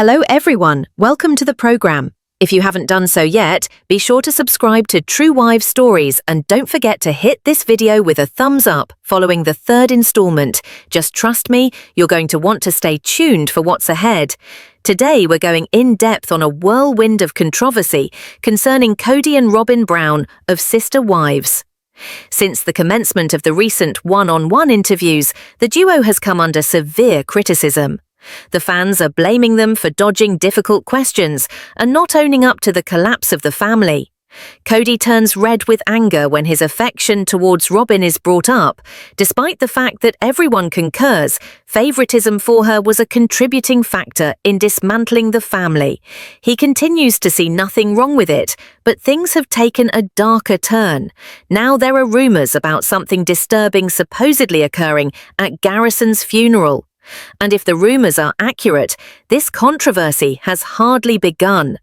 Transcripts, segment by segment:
Hello everyone, welcome to the program. If you haven't done so yet, be sure to subscribe to True Wives Stories and don't forget to hit this video with a thumbs up following the third installment. Just trust me, you're going to want to stay tuned for what's ahead. Today we're going in depth on a whirlwind of controversy concerning Cody and Robyn Brown of Sister Wives. Since the commencement of the recent one-on-one interviews, the duo has come under severe criticism. The fans are blaming them for dodging difficult questions and not owning up to the collapse of the family. Cody turns red with anger when his affection towards Robyn is brought up, despite the fact that everyone concurs favoritism for her was a contributing factor in dismantling the family. He continues to see nothing wrong with it, but things have taken a darker turn. Now there are rumors about something disturbing supposedly occurring at Garrison's funeral. And if the rumors are accurate, this controversy has hardly begun.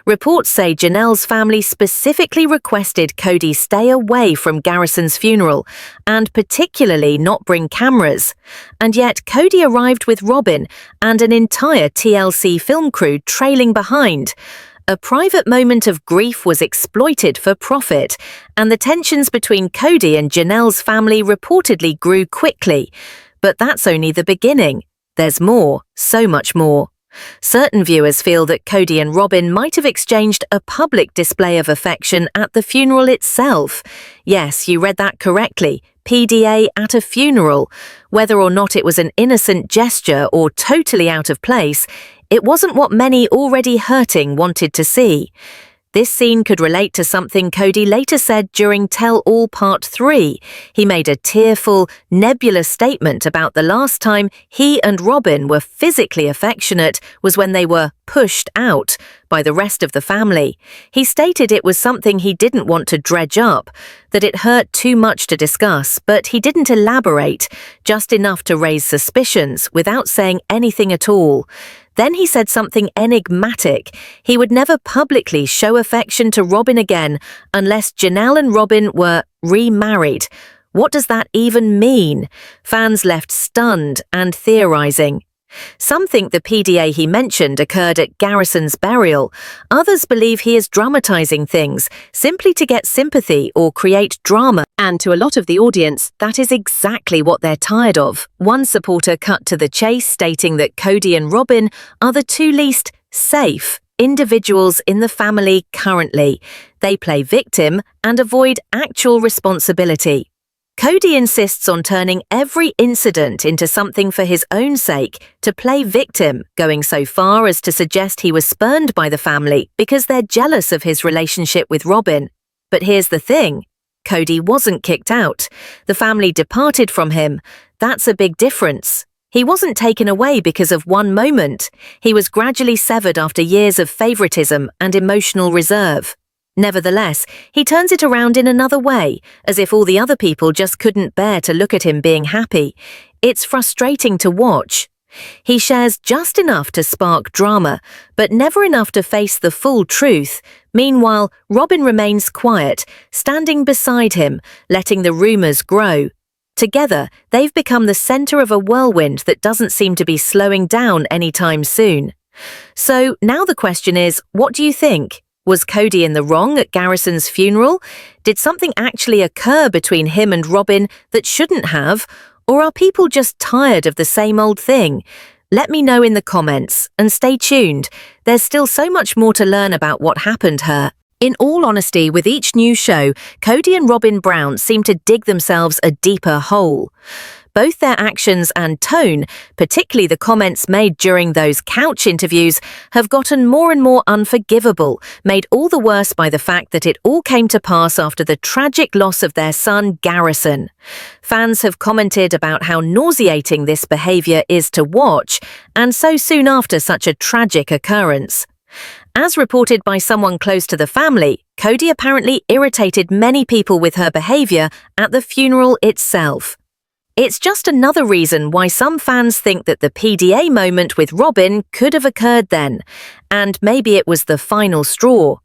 Reports say Janelle's family specifically requested Cody stay away from Garrison's funeral and particularly not bring cameras. And yet Cody arrived with Robyn and an entire TLC film crew trailing behind. A private moment of grief was exploited for profit, and the tensions between Cody and Janelle's family reportedly grew quickly. But that's only the beginning. There's more, so much more. Certain viewers feel that Cody and Robyn might have exchanged a public display of affection at the funeral itself. Yes, you read that correctly. PDA at a funeral. Whether or not it was an innocent gesture or totally out of place, it wasn't what many already hurting wanted to see. This scene could relate to something Cody later said during Tell All Part 3. He made a tearful, nebulous statement about the last time he and Robyn were physically affectionate was when they were pushed out by the rest of the family. He stated it was something he didn't want to dredge up, that it hurt too much to discuss, but he didn't elaborate, just enough to raise suspicions without saying anything at all. Then he said something enigmatic. He would never publicly show affection to Robyn again unless Janelle and Robyn were remarried. What does that even mean? Fans left stunned and theorizing. Some think the PDA he mentioned occurred at Garrison's burial. Others believe he is dramatizing things, simply to get sympathy or create drama. And to a lot of the audience, that is exactly what they're tired of. One supporter cut to the chase, stating that Cody and Robyn are the two least safe individuals in the family currently. They play victim and avoid actual responsibility. Cody insists on turning every incident into something for his own sake, to play victim, going so far as to suggest he was spurned by the family because they're jealous of his relationship with Robyn. But here's the thing. Cody wasn't kicked out. The family departed from him. That's a big difference. He wasn't taken away because of one moment. He was gradually severed after years of favoritism and emotional reserve. Nevertheless, he turns it around in another way, as if all the other people just couldn't bear to look at him being happy. It's frustrating to watch. He shares just enough to spark drama, but never enough to face the full truth. Meanwhile, Robyn remains quiet, standing beside him, letting the rumors grow. Together, they've become the center of a whirlwind that doesn't seem to be slowing down anytime soon. So now the question is, what do you think? Was Cody in the wrong at Garrison's funeral? Did something actually occur between him and Robyn that shouldn't have? Or are people just tired of the same old thing? Let me know in the comments, and stay tuned. There's still so much more to learn about what happened here. In all honesty, with each new show, Cody and Robyn Brown seem to dig themselves a deeper hole. Both their actions and tone, particularly the comments made during those couch interviews, have gotten more and more unforgivable, made all the worse by the fact that it all came to pass after the tragic loss of their son, Garrison. Fans have commented about how nauseating this behavior is to watch, and so soon after such a tragic occurrence. As reported by someone close to the family, Cody apparently irritated many people with her behavior at the funeral itself. It's just another reason why some fans think that the PDA moment with Robyn could have occurred then, and maybe it was the final straw.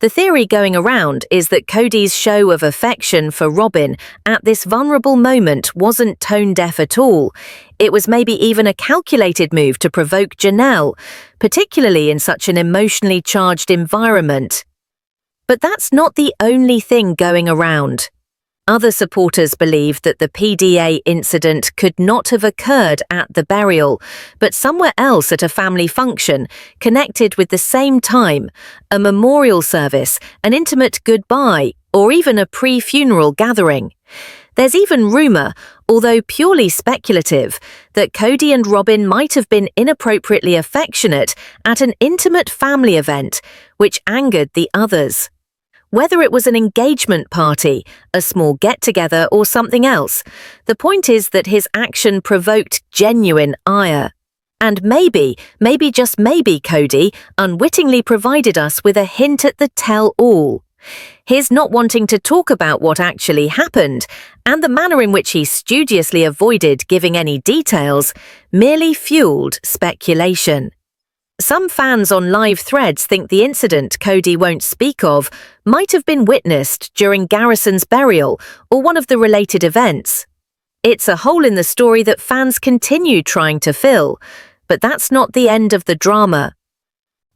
The theory going around is that Cody's show of affection for Robyn at this vulnerable moment wasn't tone-deaf at all. It was maybe even a calculated move to provoke Janelle, particularly in such an emotionally charged environment. But that's not the only thing going around. Other supporters believe that the PDA incident could not have occurred at the burial, but somewhere else at a family function, connected with the same time, a memorial service, an intimate goodbye, or even a pre-funeral gathering. There's even rumour, although purely speculative, that Cody and Robyn might have been inappropriately affectionate at an intimate family event, which angered the others. Whether it was an engagement party, a small get-together, or something else, the point is that his action provoked genuine ire. And maybe just maybe Cody unwittingly provided us with a hint at the tell-all. His not wanting to talk about what actually happened, and the manner in which he studiously avoided giving any details, merely fueled speculation. Some fans on live threads think the incident Cody won't speak of might have been witnessed during Garrison's burial or one of the related events. It's a hole in the story that fans continue trying to fill, but that's not the end of the drama.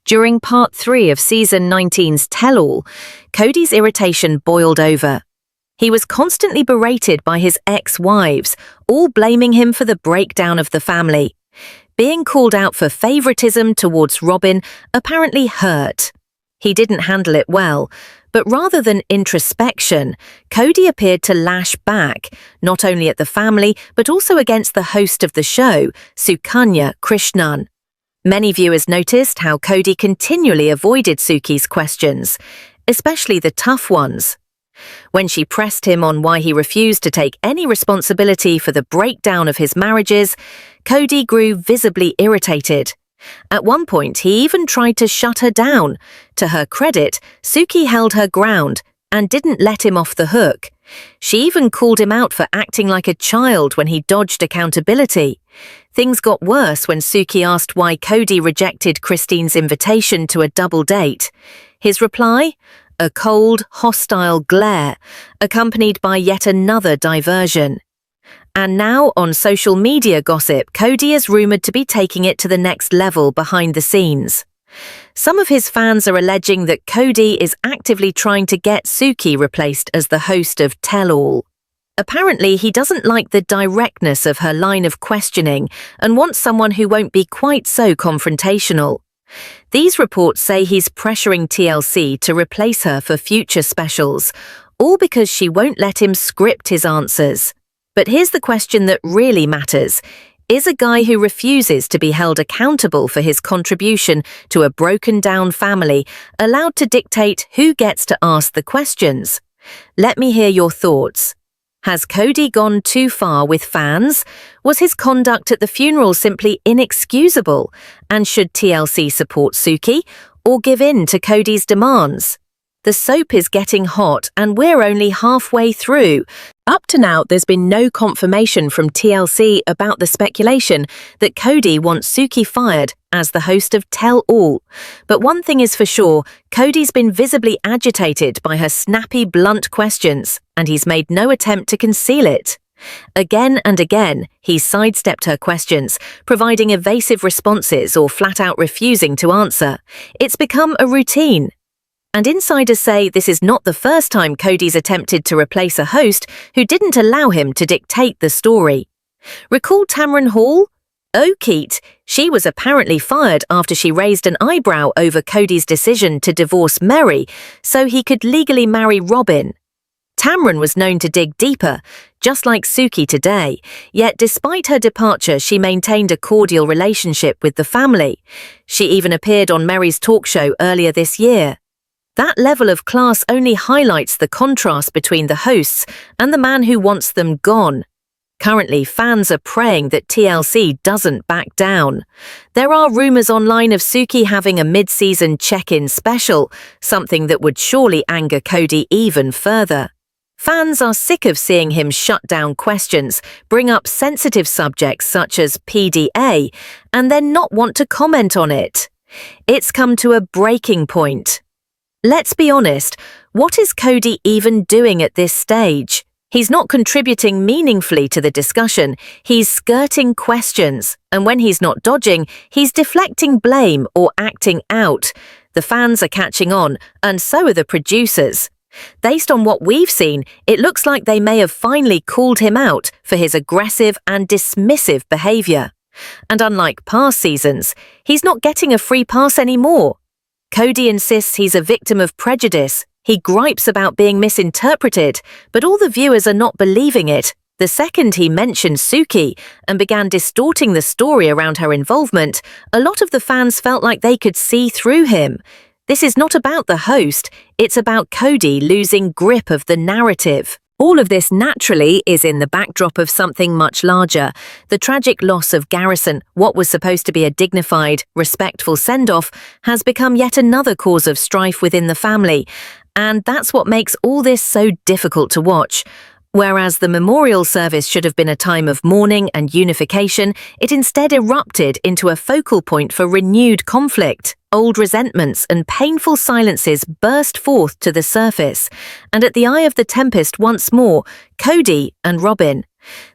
During Part 3 of Season 19's Tell-All, Cody's irritation boiled over. He was constantly berated by his ex-wives, all blaming him for the breakdown of the family. Being called out for favoritism towards Robyn apparently hurt. He didn't handle it well, but rather than introspection, Cody appeared to lash back, not only at the family but also against the host of the show, Sukanya Krishnan. Many viewers noticed how Cody continually avoided Suki's questions, especially the tough ones. When she pressed him on why he refused to take any responsibility for the breakdown of his marriages, Cody grew visibly irritated. At one point, he even tried to shut her down. To her credit, Suki held her ground and didn't let him off the hook. She even called him out for acting like a child when he dodged accountability. Things got worse when Suki asked why Cody rejected Christine's invitation to a double date. His reply? A cold, hostile glare, accompanied by yet another diversion. And now, on social media gossip, Cody is rumoured to be taking it to the next level behind the scenes. Some of his fans are alleging that Cody is actively trying to get Suki replaced as the host of Tell-All. Apparently, he doesn't like the directness of her line of questioning and wants someone who won't be quite so confrontational. These reports say he's pressuring TLC to replace her for future specials, all because she won't let him script his answers. But here's the question that really matters. Is a guy who refuses to be held accountable for his contribution to a broken-down family allowed to dictate who gets to ask the questions? Let me hear your thoughts. Has Cody gone too far with fans? Was his conduct at the funeral simply inexcusable? And should TLC support Suki or give in to Cody's demands? The soap is getting hot and we're only halfway through. Up to now, there's been no confirmation from TLC about the speculation that Cody wants Suki fired as the host of Tell-All. But one thing is for sure, Cody's been visibly agitated by her snappy, blunt questions, and he's made no attempt to conceal it. Again and again, he's sidestepped her questions, providing evasive responses or flat-out refusing to answer. It's become a routine. And insiders say this is not the first time Cody's attempted to replace a host who didn't allow him to dictate the story. Recall Tamron Hall? Oh, Keat, she was apparently fired after she raised an eyebrow over Cody's decision to divorce Mary so he could legally marry Robyn. Tamron was known to dig deeper, just like Suki today, yet despite her departure she maintained a cordial relationship with the family. She even appeared on Mary's talk show earlier this year. That level of class only highlights the contrast between the hosts and the man who wants them gone. Currently, fans are praying that TLC doesn't back down. There are rumours online of Suki having a mid-season check-in special, something that would surely anger Cody even further. Fans are sick of seeing him shut down questions, bring up sensitive subjects such as PDA, and then not want to comment on it. It's come to a breaking point. Let's be honest, what is Cody even doing at this stage? He's not contributing meaningfully to the discussion, he's skirting questions, and when he's not dodging, he's deflecting blame or acting out. The fans are catching on, and so are the producers. Based on what we've seen, it looks like they may have finally called him out for his aggressive and dismissive behaviour. And unlike past seasons, he's not getting a free pass anymore. Cody insists he's a victim of prejudice. He gripes about being misinterpreted, but all the viewers are not believing it. The second he mentioned Suki and began distorting the story around her involvement, a lot of the fans felt like they could see through him. This is not about the host, it's about Cody losing grip of the narrative. All of this naturally is in the backdrop of something much larger. The tragic loss of Garrison, what was supposed to be a dignified, respectful send-off, has become yet another cause of strife within the family. And that's what makes all this so difficult to watch. Whereas the memorial service should have been a time of mourning and unification, it instead erupted into a focal point for renewed conflict. Old resentments and painful silences burst forth to the surface, and at the eye of the tempest once more, Cody and Robyn.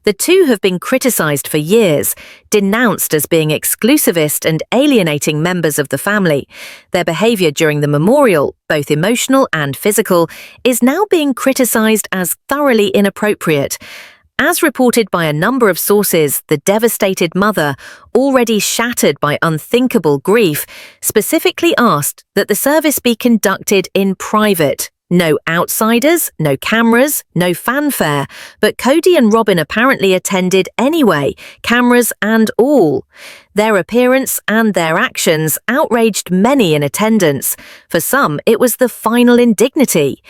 The two have been criticised for years, denounced as being exclusivist and alienating members of the family. Their behaviour during the memorial, both emotional and physical, is now being criticised as thoroughly inappropriate. As reported by a number of sources, the devastated mother, already shattered by unthinkable grief, specifically asked that the service be conducted in private. No outsiders, no cameras, no fanfare, but Cody and Robyn apparently attended anyway, cameras and all. Their appearance and their actions outraged many in attendance. For some, it was the final indignity.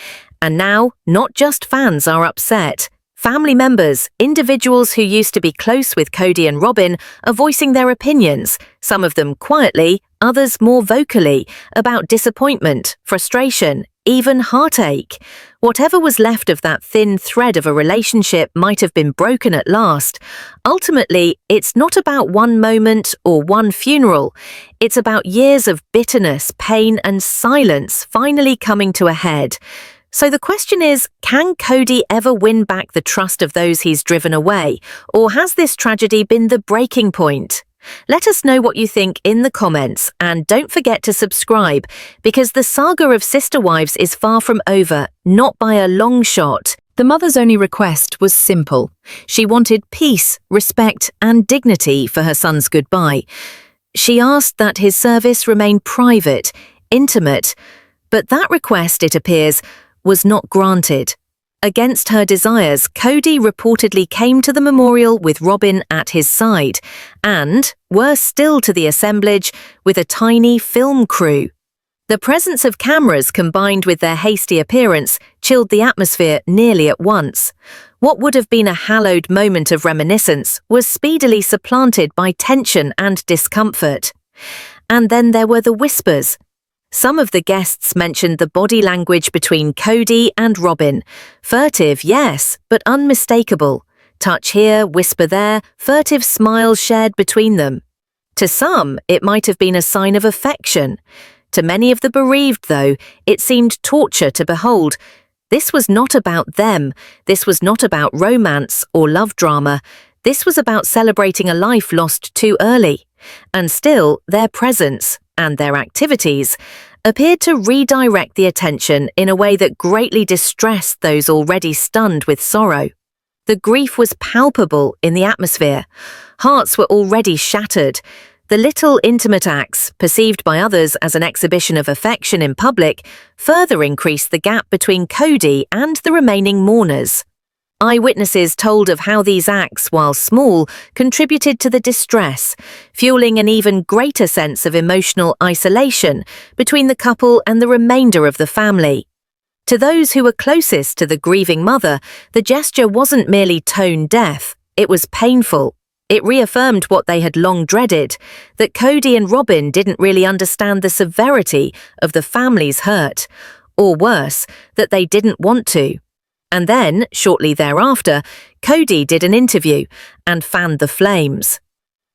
And now, not just fans are upset. Family members, individuals who used to be close with Cody and Robyn, are voicing their opinions, some of them quietly, others more vocally, about disappointment, frustration, even heartache. Whatever was left of that thin thread of a relationship might have been broken at last. Ultimately, it's not about one moment or one funeral. It's about years of bitterness, pain, and silence finally coming to a head. So the question is, can Cody ever win back the trust of those he's driven away? Or has this tragedy been the breaking point? Let us know what you think in the comments, and don't forget to subscribe, because the saga of Sister Wives is far from over, not by a long shot. The mother's only request was simple. She wanted peace, respect, and dignity for her son's goodbye. She asked that his service remain private, intimate, but that request, it appears, was not granted. Against her desires, Cody reportedly came to the memorial with Robyn at his side, and, worse still to the assemblage, with a tiny film crew. The presence of cameras combined with their hasty appearance chilled the atmosphere nearly at once. What would have been a hallowed moment of reminiscence was speedily supplanted by tension and discomfort. And then there were the whispers. Some of the guests mentioned the body language between Cody and Robyn. Furtive, yes, but unmistakable. Touch here, whisper there, furtive smiles shared between them. To some, it might have been a sign of affection. To many of the bereaved, though, it seemed torture to behold. This was not about them. This was not about romance or love drama. This was about celebrating a life lost too early. And still, their presence and their activities appeared to redirect the attention in a way that greatly distressed those already stunned with sorrow. The grief was palpable in the atmosphere. Hearts were already shattered. The little intimate acts, perceived by others as an exhibition of affection in public, further increased the gap between Cody and the remaining mourners. Eyewitnesses told of how these acts, while small, contributed to the distress, fueling an even greater sense of emotional isolation between the couple and the remainder of the family. To those who were closest to the grieving mother, the gesture wasn't merely tone-deaf, it was painful. It reaffirmed what they had long dreaded, that Cody and Robyn didn't really understand the severity of the family's hurt, or worse, that they didn't want to. And then, shortly thereafter, Cody did an interview and fanned the flames.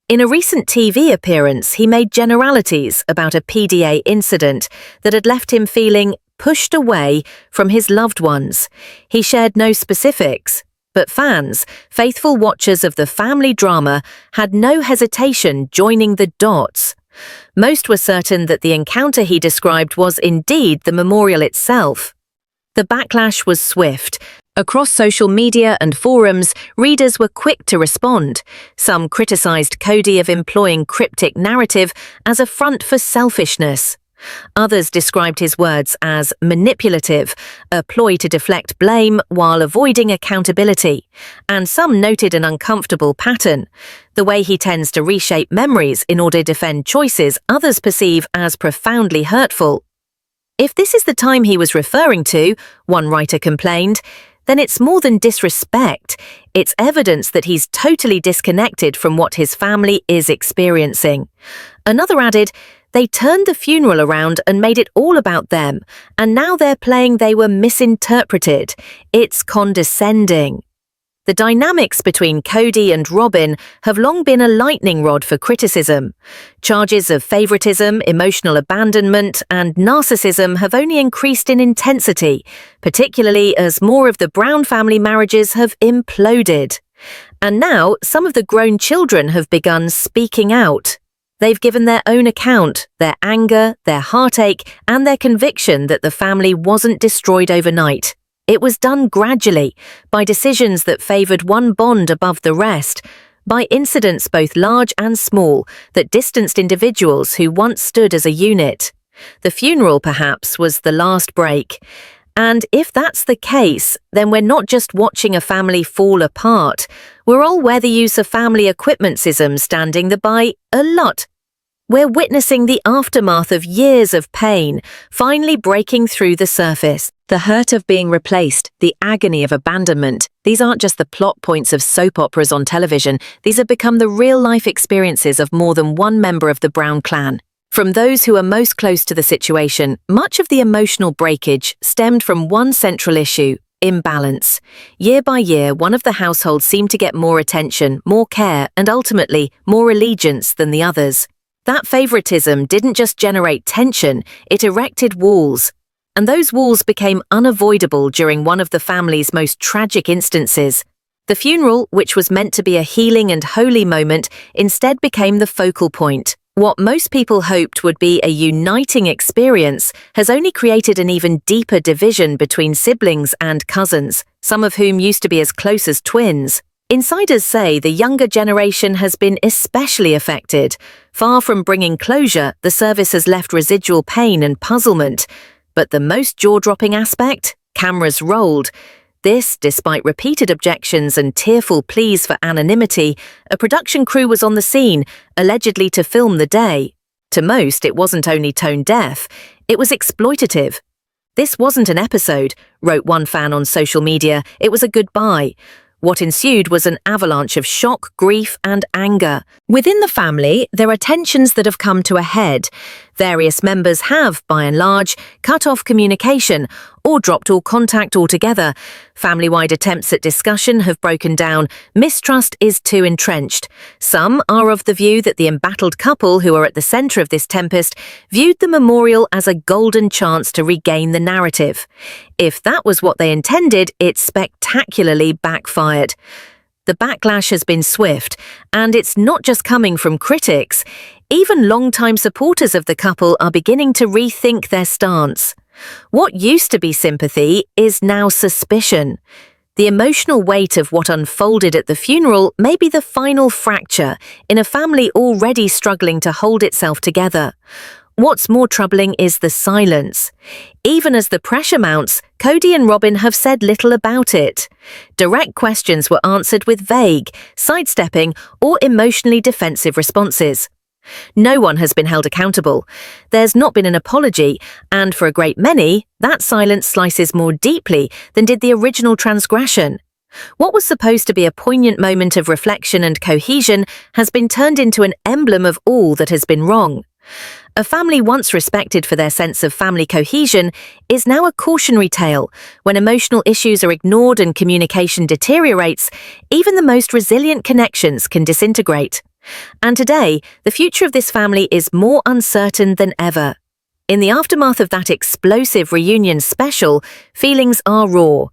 In a recent TV appearance, he made generalities about a PDA incident that had left him feeling pushed away from his loved ones. He shared no specifics, but fans, faithful watchers of the family drama, had no hesitation joining the dots. Most were certain that the encounter he described was indeed the memorial itself. The backlash was swift. Across social media and forums, readers were quick to respond. Some criticized Cody of employing cryptic narrative as a front for selfishness. Others described his words as manipulative, a ploy to deflect blame while avoiding accountability. And some noted an uncomfortable pattern. The way he tends to reshape memories in order to defend choices others perceive as profoundly hurtful. If this is the time he was referring to, one writer complained, then it's more than disrespect. It's evidence that he's totally disconnected from what his family is experiencing. Another added, they turned the funeral around and made it all about them, and now they're playing they were misinterpreted. It's condescending. The dynamics between Cody and Robyn have long been a lightning rod for criticism. Charges of favoritism, emotional abandonment, and narcissism have only increased in intensity, particularly as more of the Brown family marriages have imploded. And now some of the grown children have begun speaking out. They've given their own account, their anger, their heartache, and their conviction that the family wasn't destroyed overnight. It was done gradually, by decisions that favored one bond above the rest, by incidents both large and small that distanced individuals who once stood as a unit. The funeral, perhaps, was the last break. And if that's the case, then we're not just watching a family fall apart. We're all where the use of family equipmentism standing the by a lot. We're witnessing the aftermath of years of pain, finally breaking through the surface. The hurt of being replaced, the agony of abandonment, these aren't just the plot points of soap operas on television, these have become the real-life experiences of more than one member of the Brown clan. From those who are most close to the situation, much of the emotional breakage stemmed from one central issue: imbalance. Year by year, one of the households seemed to get more attention, more care, and ultimately, more allegiance than the others. That favoritism didn't just generate tension, it erected walls. And those walls became unavoidable during one of the family's most tragic instances. The funeral, which was meant to be a healing and holy moment, instead became the focal point. What most people hoped would be a uniting experience has only created an even deeper division between siblings and cousins, some of whom used to be as close as twins. Insiders say the younger generation has been especially affected. Far from bringing closure, the service has left residual pain and puzzlement. But the most jaw-dropping aspect? Cameras rolled. This, despite repeated objections and tearful pleas for anonymity, a production crew was on the scene, allegedly to film the day. To most, it wasn't only tone-deaf, it was exploitative. This wasn't an episode, wrote one fan on social media, it was a goodbye. What ensued was an avalanche of shock, grief, and anger. Within the family, there are tensions that have come to a head. Various members have, by and large, cut off communication or dropped all contact altogether. Family-wide attempts at discussion have broken down. Mistrust is too entrenched. Some are of the view that the embattled couple who are at the center of this tempest viewed the memorial as a golden chance to regain the narrative. If that was what they intended, it spectacularly backfired. The backlash has been swift, and it's not just coming from critics. Even longtime supporters of the couple are beginning to rethink their stance. What used to be sympathy is now suspicion. The emotional weight of what unfolded at the funeral may be the final fracture in a family already struggling to hold itself together. What's more troubling is the silence. Even as the pressure mounts, Cody and Robyn have said little about it. Direct questions were answered with vague, sidestepping, or emotionally defensive responses. No one has been held accountable. There's not been an apology, and for a great many, that silence slices more deeply than did the original transgression. What was supposed to be a poignant moment of reflection and cohesion has been turned into an emblem of all that has been wrong. A family once respected for their sense of family cohesion is now a cautionary tale. When emotional issues are ignored and communication deteriorates, even the most resilient connections can disintegrate. And today, the future of this family is more uncertain than ever. In the aftermath of that explosive reunion special, feelings are raw.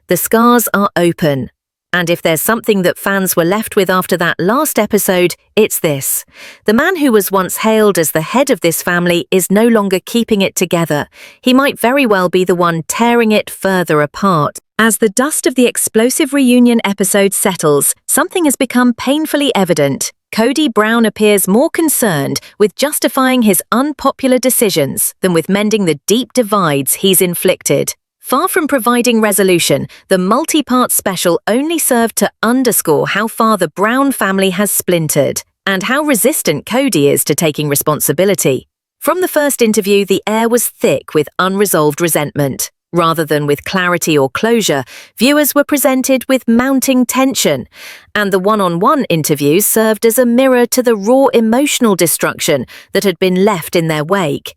The scars are open. And if there's something that fans were left with after that last episode, it's this. The man who was once hailed as the head of this family is no longer keeping it together. He might very well be the one tearing it further apart. As the dust of the explosive reunion episode settles, something has become painfully evident. Cody Brown appears more concerned with justifying his unpopular decisions than with mending the deep divides he's inflicted. Far from providing resolution, the multi-part special only served to underscore how far the Brown family has splintered and how resistant Cody is to taking responsibility. From the first interview, the air was thick with unresolved resentment. Rather than with clarity or closure, viewers were presented with mounting tension, and the one-on-one interviews served as a mirror to the raw emotional destruction that had been left in their wake.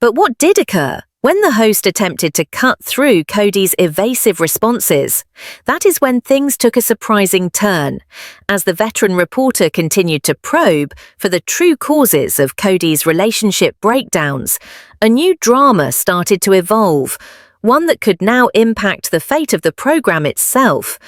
But what did occur? When the host attempted to cut through Cody's evasive responses, that is when things took a surprising turn, as the veteran reporter continued to probe for the true causes of Cody's relationship breakdowns. A new drama started to evolve, one that could now impact the fate of the program itself.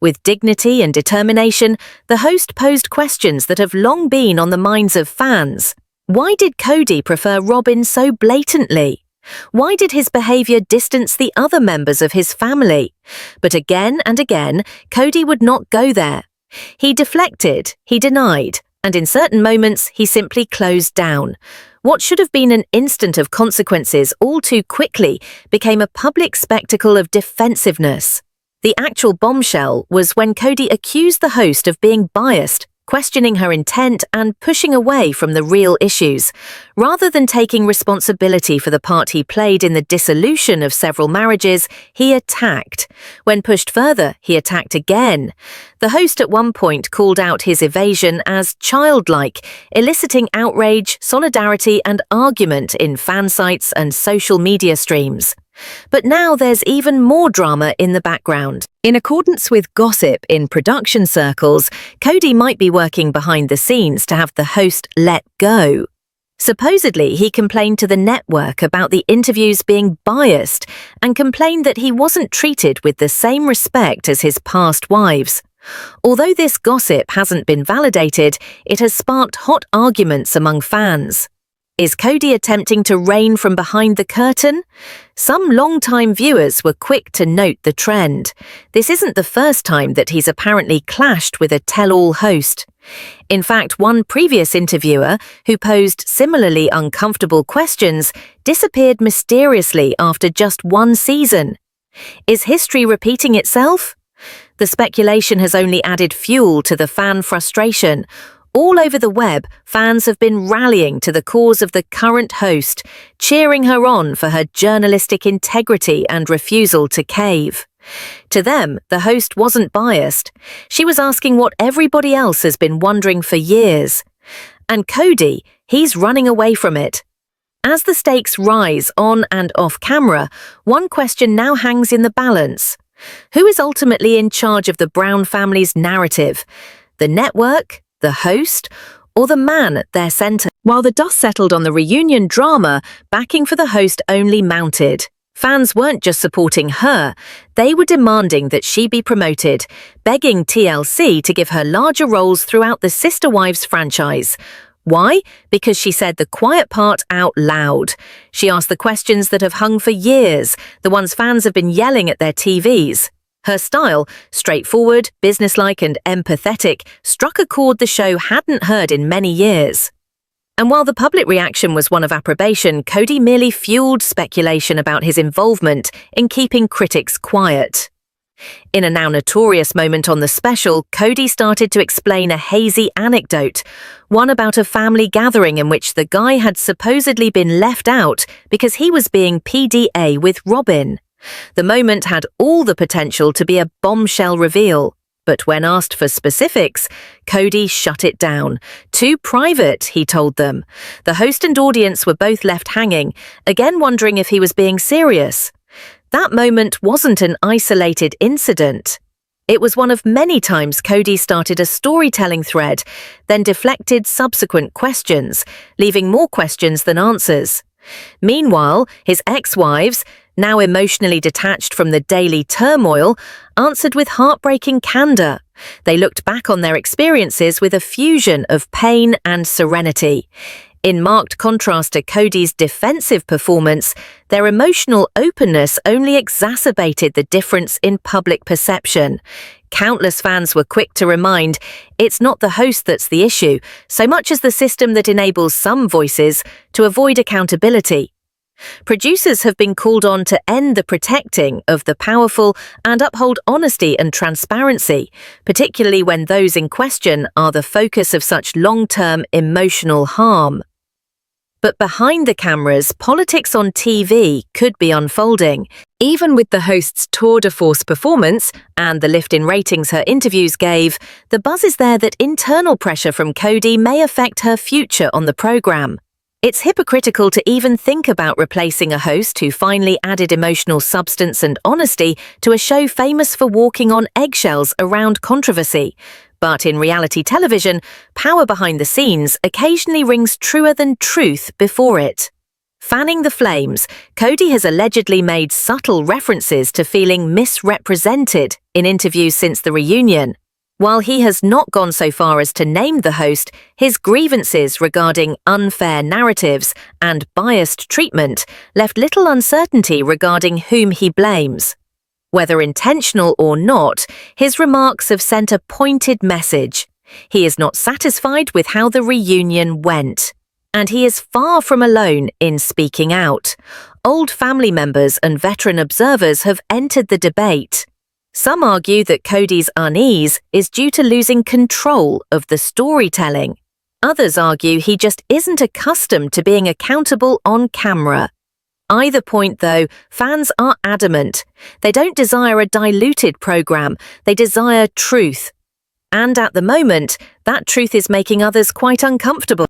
With dignity and determination, the host posed questions that have long been on the minds of fans. Why did Cody prefer Robyn so blatantly? Why did his behavior distance the other members of his family? But again and again, Cody would not go there. He deflected, he denied, and in certain moments, he simply closed down. What should have been an instant of consequences all too quickly became a public spectacle of defensiveness. The actual bombshell was when Cody accused the host of being biased, questioning her intent and pushing away from the real issues. Rather than taking responsibility for the part he played in the dissolution of several marriages, he attacked. When pushed further, he attacked again. The host at one point called out his evasion as childlike, eliciting outrage, solidarity and argument in fan sites and social media streams. But now there's even more drama in the background. In accordance with gossip in production circles, Cody might be working behind the scenes to have the host let go. Supposedly, he complained to the network about the interviews being biased and complained that he wasn't treated with the same respect as his past wives. Although this gossip hasn't been validated, it has sparked hot arguments among fans. Is Cody attempting to reign from behind the curtain? Some long-time viewers were quick to note the trend. This isn't the first time that he's apparently clashed with a tell-all host. In fact, one previous interviewer, who posed similarly uncomfortable questions, disappeared mysteriously after just one season. Is history repeating itself? The speculation has only added fuel to the fan frustration. All over the web, fans have been rallying to the cause of the current host, cheering her on for her journalistic integrity and refusal to cave. To them, the host wasn't biased. She was asking what everybody else has been wondering for years. And Cody, he's running away from it. As the stakes rise on and off camera, one question now hangs in the balance. Who is ultimately in charge of the Brown family's narrative? The network? The host, or the man at their center? While the dust settled on the reunion drama, backing for the host only mounted. Fans weren't just supporting her, they were demanding that she be promoted, begging TLC to give her larger roles throughout the Sister Wives franchise. Why? Because she said the quiet part out loud. She asked the questions that have hung for years, the ones fans have been yelling at their TVs. Her style, straightforward, businesslike and empathetic, struck a chord the show hadn't heard in many years. And while the public reaction was one of approbation, Cody merely fueled speculation about his involvement in keeping critics quiet. In a now notorious moment on the special, Cody started to explain a hazy anecdote, one about a family gathering in which the guy had supposedly been left out because he was being PDA with Robyn. The moment had all the potential to be a bombshell reveal, but when asked for specifics, Cody shut it down. Too private, he told them. The host and audience were both left hanging, again wondering if he was being serious. That moment wasn't an isolated incident. It was one of many times Cody started a storytelling thread, then deflected subsequent questions, leaving more questions than answers. Meanwhile, his ex-wives, now emotionally detached from the daily turmoil, answered with heartbreaking candor. They looked back on their experiences with a fusion of pain and serenity. In marked contrast to Cody's defensive performance, their emotional openness only exacerbated the difference in public perception. Countless fans were quick to remind, it's not the host that's the issue, so much as the system that enables some voices to avoid accountability. Producers have been called on to end the protecting of the powerful and uphold honesty and transparency, particularly when those in question are the focus of such long-term emotional harm. But behind the cameras, politics on TV could be unfolding. Even with the host's tour de force performance and the lift in ratings her interviews gave, the buzz is there that internal pressure from Cody may affect her future on the program. It's hypocritical to even think about replacing a host who finally added emotional substance and honesty to a show famous for walking on eggshells around controversy. But in reality television, power behind the scenes occasionally rings truer than truth before it. Fanning the flames, Cody has allegedly made subtle references to feeling misrepresented in interviews since the reunion. While he has not gone so far as to name the host, his grievances regarding unfair narratives and biased treatment left little uncertainty regarding whom he blames. Whether intentional or not, his remarks have sent a pointed message. He is not satisfied with how the reunion went. And he is far from alone in speaking out. Old family members and veteran observers have entered the debate. Some argue that Cody's unease is due to losing control of the storytelling. Others argue he just isn't accustomed to being accountable on camera. Either point, though, fans are adamant. They don't desire a diluted program, they desire truth. And at the moment, that truth is making others quite uncomfortable.